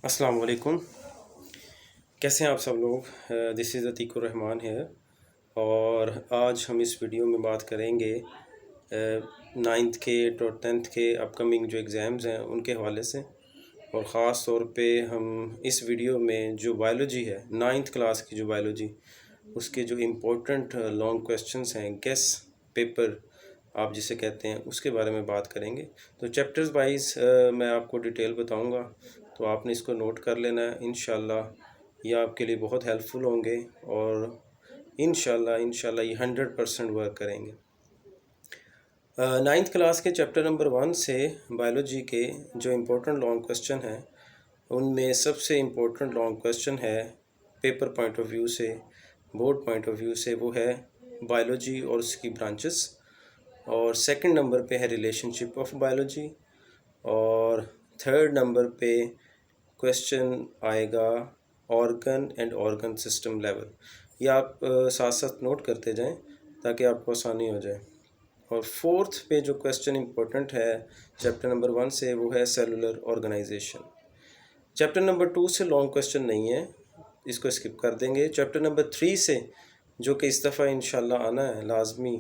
अस्सलाम वालेकुम। कैसे हैं आप सब लोग। दिस इज़ अतीकुर रहमान है और आज हम इस वीडियो में बात करेंगे नाइन्थ के और टेंथ के अपकमिंग जो एग्ज़ाम्स हैं उनके हवाले से। और ख़ास तौर पे हम इस वीडियो में जो बायोलॉजी है, नाइन्थ क्लास की जो बायोलॉजी, उसके जो इम्पोर्टेंट लॉन्ग क्वेश्चंस हैं, गेस पेपर आप जिसे कहते हैं, उसके बारे में बात करेंगे। तो चैप्टर्स वाइज मैं आपको डिटेल बताऊंगा, तो आपने इसको नोट कर लेना है। इंशाल्लाह ये आपके लिए बहुत हेल्पफुल होंगे और इंशाल्लाह ये 100% वर्क करेंगे। नाइन्थ क्लास के चैप्टर नंबर 1 से बायोलॉजी के जो इम्पोर्टेंट लॉन्ग क्वेश्चन हैं, उनमें सबसे इम्पोर्टेंट लॉन्ग क्वेश्चन है पेपर पॉइंट ऑफ व्यू से, बोर्ड पॉइंट ऑफ व्यू से, वो है बायोलॉजी और उसकी ब्रांचेस। और सेकंड नंबर पे है रिलेशनशिप ऑफ बायोलॉजी। और थर्ड नंबर पे क्वेश्चन आएगा organ and organ system level. ये आप साथ साथ नोट करते जाएं ताकि आपको आसानी हो जाए। और फोर्थ पे जो क्वेश्चन इम्पोर्टेंट है चैप्टर नंबर 1 से, वो है सेलुलर ऑर्गेनाइजेशन। चैप्टर नंबर 2 से लॉन्ग क्वेश्चन नहीं है, इसको स्किप कर देंगे। चैप्टर नंबर 3 से, जो कि इस दफ़ा इंशाल्लाह आना है लाजमी,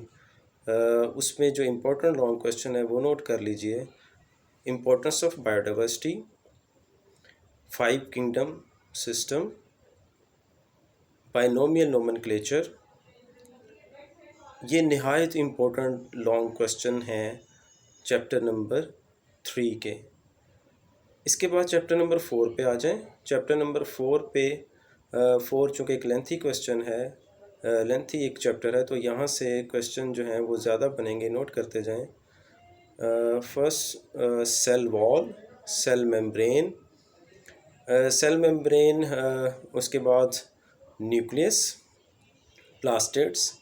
उसमें जो इम्पोर्टेंट लॉन्ग क्वेश्चन है वो नोट कर लीजिए। Importance of biodiversity, 5 kingdom system, binomial nomenclature. ये नहायत इम्पोर्टेंट लॉन्ग क्वेश्चन हैं चैप्टर नंबर 3 के। इसके बाद चैप्टर नंबर 4 पे आ जाएं। चैप्टर नंबर 4 पे 4 चूँकि एक लेंथी क्वेश्चन है, लेंथी एक चैप्टर है, तो यहाँ से क्वेश्चन जो हैं वो ज़्यादा बनेंगे, नोट करते जाएं। First cell wall, cell membrane, cell membrane, उसके बाद न्यूक्लियस, प्लास्टिड्स।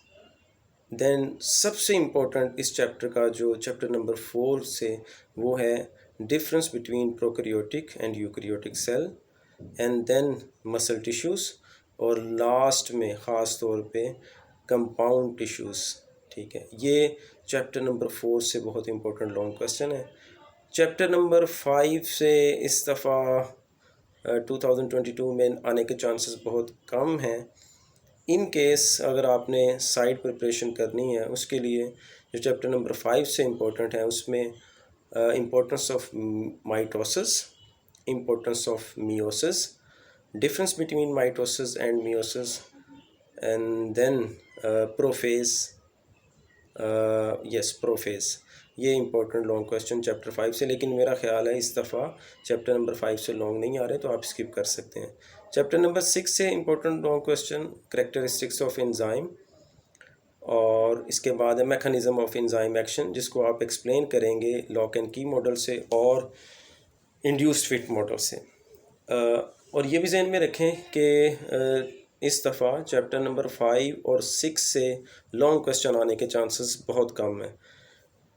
देन सबसे इम्पोर्टेंट इस चैप्टर का जो चैप्टर नंबर 4 से, वो है difference between prokaryotic and eukaryotic cell, and then muscle tissues, और लास्ट में ख़ास तौर पे कंपाउंड टिश्यूज़। ठीक है, ये चैप्टर नंबर 4 से बहुत इम्पोर्टेंट लॉन्ग क्वेश्चन है। चैप्टर नंबर 5 से इस दफ़ा 2022 में आने के चांसेस बहुत कम हैं। इन केस अगर आपने साइड प्रिपरेशन करनी है, उसके लिए जो चैप्टर नंबर 5 से इम्पोर्टेंट है, उसमें importance of mitosis, importance of meiosis, difference between mitosis and meiosis, and then prophase, yes prophase. ये इंपॉर्टेंट लॉन्ग क्वेश्चन चैप्टर 5 से, लेकिन मेरा ख्याल है इस दफ़ा चैप्टर नंबर 5 से लॉन्ग नहीं आ रहे, तो आप स्किप कर सकते हैं। चैप्टर नंबर 6 से important long question characteristics of enzyme, और इसके बाद है मैकेनिज़्म ऑफ एंजाइम एक्शन, जिसको आप एक्सप्लेन करेंगे लॉक एंड की मॉडल से और इंड्यूस्ड फिट मॉडल से। और ये भी जहन में रखें कि इस दफ़ा चैप्टर नंबर 5 और 6 से लॉन्ग क्वेश्चन आने के चांसेस बहुत कम हैं।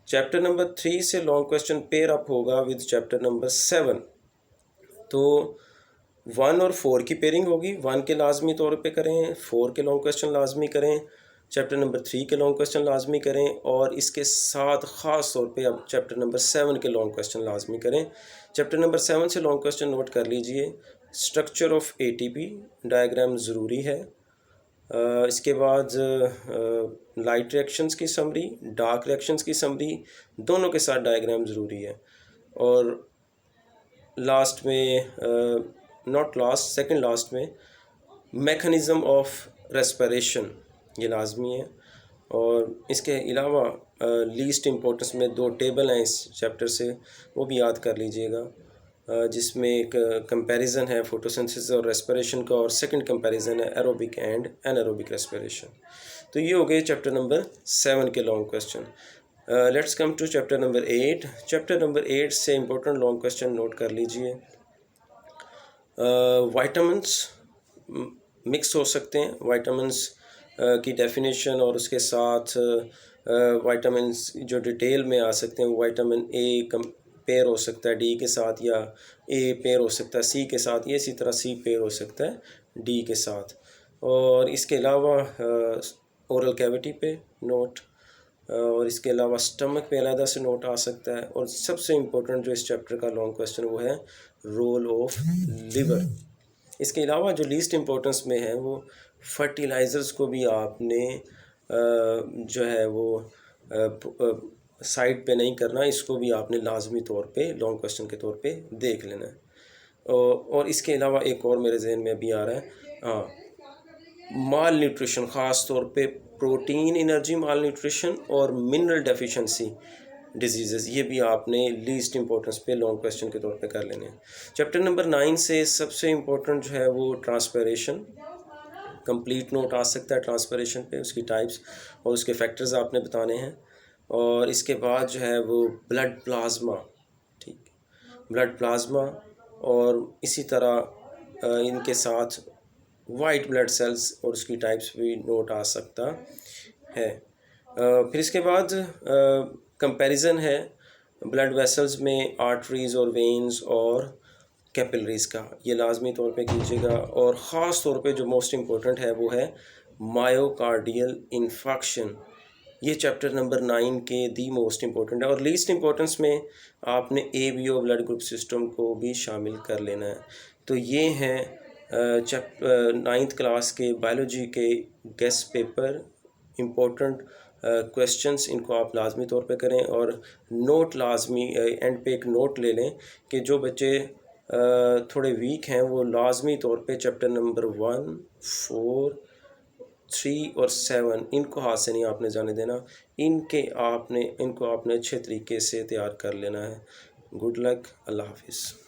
चैप्टर नंबर 3 से लॉन्ग क्वेश्चन पेयर अप होगा विद चैप्टर नंबर 7। तो 1 और 4 की पेयरिंग होगी। 1 के लाजमी तौर पे करें, 4 के लॉन्ग क्वेश्चन लाजमी करें, चैप्टर नंबर 3 के लॉन्ग क्वेश्चन लाजमी करें, और इसके साथ ख़ास तौर पे अब चैप्टर नंबर 7 के लॉन्ग क्वेश्चन लाजमी करें। चैप्टर नंबर 7 से लॉन्ग क्वेश्चन नोट कर लीजिए। स्ट्रक्चर ऑफ एटीपी डायग्राम ज़रूरी है। इसके बाद लाइट रिएक्शंस की समरी, डार्क रिएक्शंस की समरी, दोनों के साथ डायग्राम ज़रूरी है। और लास्ट में, नॉट लास्ट, सेकंड लास्ट में, मैकेनिज़्म ऑफ रेस्पिरेशन, ये लाजमी है। और इसके अलावा लीस्ट इम्पोर्टेंस में 2 टेबल हैं इस चैप्टर से, वो भी याद कर लीजिएगा, जिसमें एक कंपैरिजन है फोटोसिंथेसिस और रेस्पिरेशन का, और सेकंड कंपैरिजन है एरोबिक एंड एनारोबिक रेस्पिरेशन। तो ये हो गए चैप्टर नंबर 7 के long question. Let's come to chapter number 8। Chapter number 8 से इम्पोर्टेंट लॉन्ग क्वेश्चन नोट कर लीजिए। वाइटामिन्स मिक्स हो सकते हैं, वाइटामिन्स की डेफिनेशन, और उसके साथ वाइटामिन्स जो डिटेल में आ सकते हैं, वाइटामिन ए पेयर हो सकता है डी के साथ, या ए पेयर हो सकता है सी के साथ, ये इसी तरह सी पेयर हो सकता है डी के साथ। और इसके अलावा ओरल कैविटी पे नोट, और इसके अलावा स्टमक पे अलहदा से नोट आ सकता है। और सबसे इम्पोर्टेंट जो इस चैप्टर का लॉन्ग क्वेश्चन वो है रोल ऑफ लिवर। इसके अलावा जो लीस्ट इम्पोर्टेंस में है वो फर्टिलाइज़र्स को भी आपने जो है वो साइड पे नहीं करना, इसको भी आपने लाजमी तौर पे लॉन्ग क्वेश्चन के तौर पे देख लेना है। और इसके अलावा एक और मेरे जहन में अभी आ रहा है, हाँ, माल न्यूट्रिशन, ख़ास तौर पे प्रोटीन एनर्जी माल न्यूट्रिशन और मिनरल डेफिशिएंसी डिजीज़, ये भी आपने लीस्ट इंपॉर्टेंस पे लॉन्ग क्वेश्चन के तौर पे कर लेने हैं। चैप्टर नंबर 9 से सबसे इम्पोर्टेंट जो है वो ट्रांसपरेशन, कंप्लीट नोट आ सकता है ट्रांसपरेशन पे, उसकी टाइप्स और उसके फैक्टर्स आपने बताने हैं। और इसके बाद जो है वो ब्लड प्लाज्मा, ठीक, ब्लड प्लाज्मा, और इसी तरह इनके साथ वाइट ब्लड सेल्स और उसकी टाइप्स भी नोट आ सकता है। फिर इसके बाद कंपैरिजन है ब्लड वेसल्स में आर्टरीज़ और वेन्स और कैपिलरीज़ का, ये लाजमी तौर पे कीजिएगा। और ख़ास तौर पे जो मोस्ट इम्पोर्टेंट है वो है मायोकार्डियल इन्फेक्शन, ये चैप्टर नंबर 9 के दी मोस्ट इम्पोर्टेंट है। और लीस्ट इम्पोर्टेंस में आपने ABO ब्लड ग्रुप सिस्टम को भी शामिल कर लेना है। तो ये हैं 9th क्लास के बायोलॉजी के गेस्ट पेपर इम्पोर्टेंट क्वेश्चंस, इनको आप लाजमी तौर पे करें। और नोट लाजमी एंड पे एक नोट ले लें कि जो बच्चे थोड़े वीक हैं वो लाजमी तौर पे चैप्टर नंबर 1, 4, 3 और 7 इनको हाथ से नहीं आपने जाने देना, इनको आपने अच्छे तरीके से तैयार कर लेना है। गुड लक, अल्लाह हाफिज़।